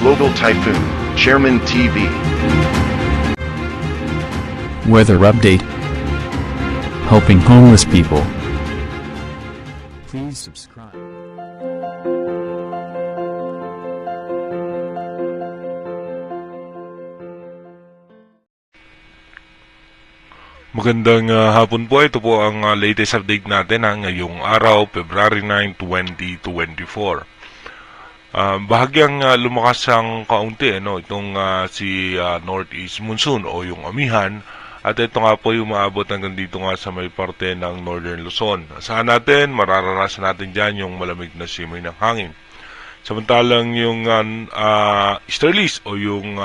Global Typhoon, Chairman TV. Weather update. Helping homeless people. Please subscribe. Magandang hapon po. Ito po ang latest update natin ngayong araw, February 9, 2024. Bahagyang lumakas ang kaunti itong si Northeast Monsoon o yung amihan, at ito nga po yung maabot hanggang dito nga sa may parte ng Northern Luzon. Asahan natin, mararanasan natin dyan yung malamig na simoy ng hangin. Samantalang yung easterlies o yung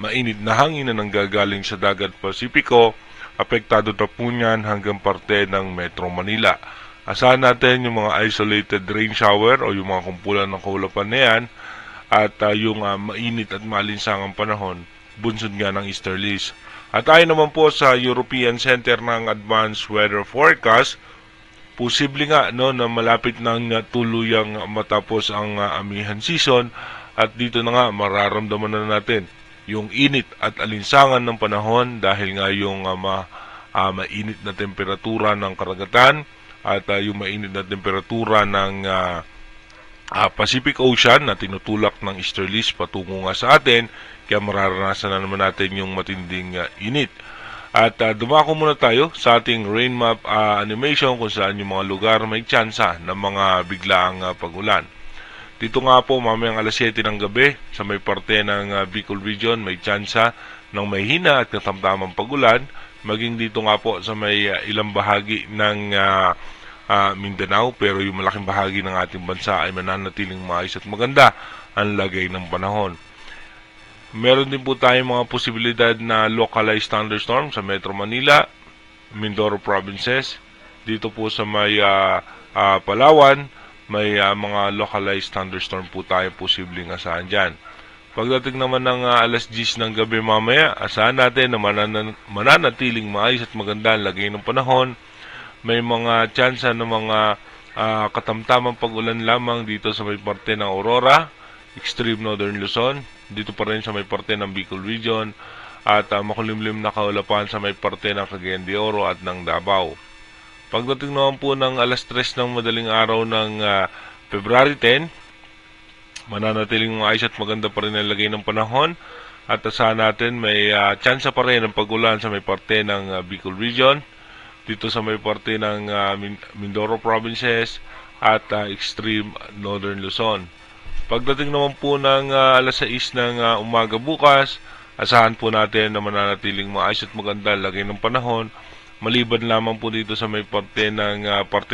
mainit na hangin na nanggagaling sa dagat Pasipiko, apektado na po niyan hanggang parte ng Metro Manila. Asahan natin yung mga isolated rain shower o yung mga kumpulan ng kaulapan na yan, at yung mainit at malinsangang panahon, bunsod nga ng easterlies. At ayon naman po sa European Center ng Advanced Weather Forecast, posible nga na malapit nang tuluyang matapos ang amihan season, at dito na nga mararamdaman na natin yung init at alinsangan ng panahon dahil nga yung mainit na temperatura ng karagatan at yung mainit na temperatura ng Pacific Ocean na tinutulak ng easterlies patungo nga sa atin, kaya mararanasan na naman natin yung matinding init. At dumako muna tayo sa ating rain map animation kung saan yung mga lugar may tsansa ng mga biglaang pagulan. Dito nga po mamayang alas 7 ng gabi sa may parte ng Bicol Region may tsansa ng may hina at katamtamang pagulan. Maging dito nga po sa may ilang bahagi ng Mindanao, pero yung malaking bahagi ng ating bansa ay mananatiling maayos at maganda ang lagay ng panahon. Meron din po tayong mga posibilidad na localized thunderstorm sa Metro Manila, Mindoro Provinces. Dito po sa may Palawan, may mga localized thunderstorm po tayo posibleng asahan dyan. Pagdating naman ng alas 10 ng gabi mamaya, asahan natin na mananatiling maayos at maganda ang lagay ng panahon. May mga tsansa ng mga katamtamang pag-ulan lamang dito sa may parte ng Aurora, extreme northern Luzon, dito pa rin sa may parte ng Bicol Region, at makulimlim na kaulapan sa may parte ng Cagayan de Oro at ng Davao. Pagdating naman po ng alas 3 ng madaling araw ng February 10, mananatiling maayos at maganda pa rin ang lagay ng panahon, at asahan natin may tsansa pa rin ng pag-ulan sa may parte ng Bicol Region, dito sa may parte ng Mindoro Provinces at extreme northern Luzon. Pagdating naman po ng alas 6 ng umaga bukas, asahan po natin na mananatiling maayos at maganda ang lagay ng panahon, maliban lamang po dito sa may parte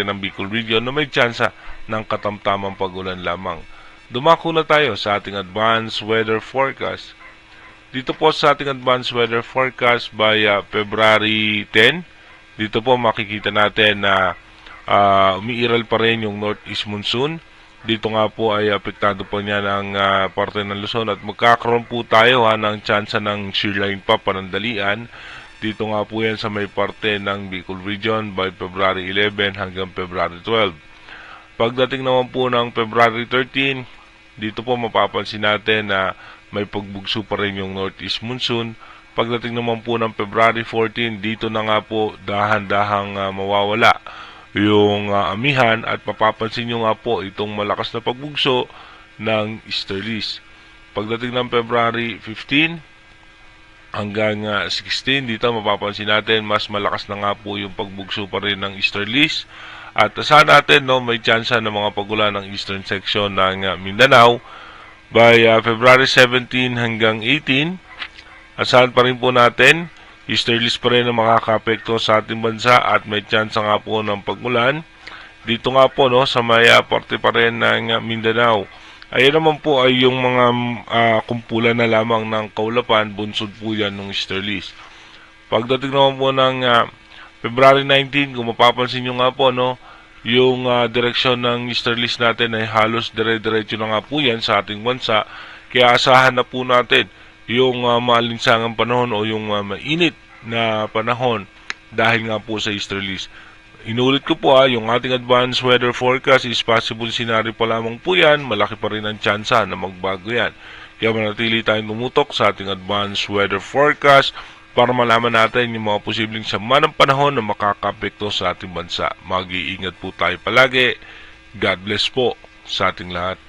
ng Bicol Region na may tsansa ng katamtamang pag-ulan lamang. Dumako na tayo sa ating advanced weather forecast. Dito po sa ating advanced weather forecast by February 10, dito po makikita natin na umiiral pa rin yung northeast monsoon. Dito nga po ay apektado po niya ng parte ng Luzon, at magkakaroon po tayo ng tsansa ng shearline pa panandalian. Dito nga po yan sa may parte ng Bicol Region by February 11 hanggang February 12. Pagdating naman po ng February 13, dito po mapapansin natin na may pagbugso pa rin yung northeast monsoon. Pagdating naman po ng February 14, dito na nga po dahan-dahang mawawala yung amihan, at mapapansin nyo nga po itong malakas na pagbugso ng easterlies. Pagdating ng February 15 hanggang 16, dito mapapansin natin mas malakas na nga po yung pagbugso pa rin ng easterlies, at asahan natin may tsansa ng mga pagulan ng eastern section ng Mindanao by February 17 hanggang 18. Asahan pa rin po natin easterlies pa rin na makakaapekto sa ating bansa, at may tsansa nga po ng pagulan dito nga po sa may parte pa rin ng Mindanao. Ayan naman po ay yung mga kumpulan na lamang ng kaulapan, bunsod po yan ng easterlies. Pagdating naman po ng February 19, kung mapapansin nyo nga po yung direksyon ng easterlies natin ay halos dire-diretso na nga po yan sa ating bansa, kaya asahan na po natin yung maalinsangang panahon o yung mainit na panahon dahil nga po sa easterlies. Inulit ko po yung ating advanced weather forecast is possible scenario pa lamang po yan, malaki pa rin ang tsansa na magbago yan. Kaya manatili tayong tumutok sa ating advanced weather forecast para malaman natin yung mga posibleng sama ng panahon na makakapekto sa ating bansa. Mag-iingat po tayo palagi. God bless po sa ating lahat.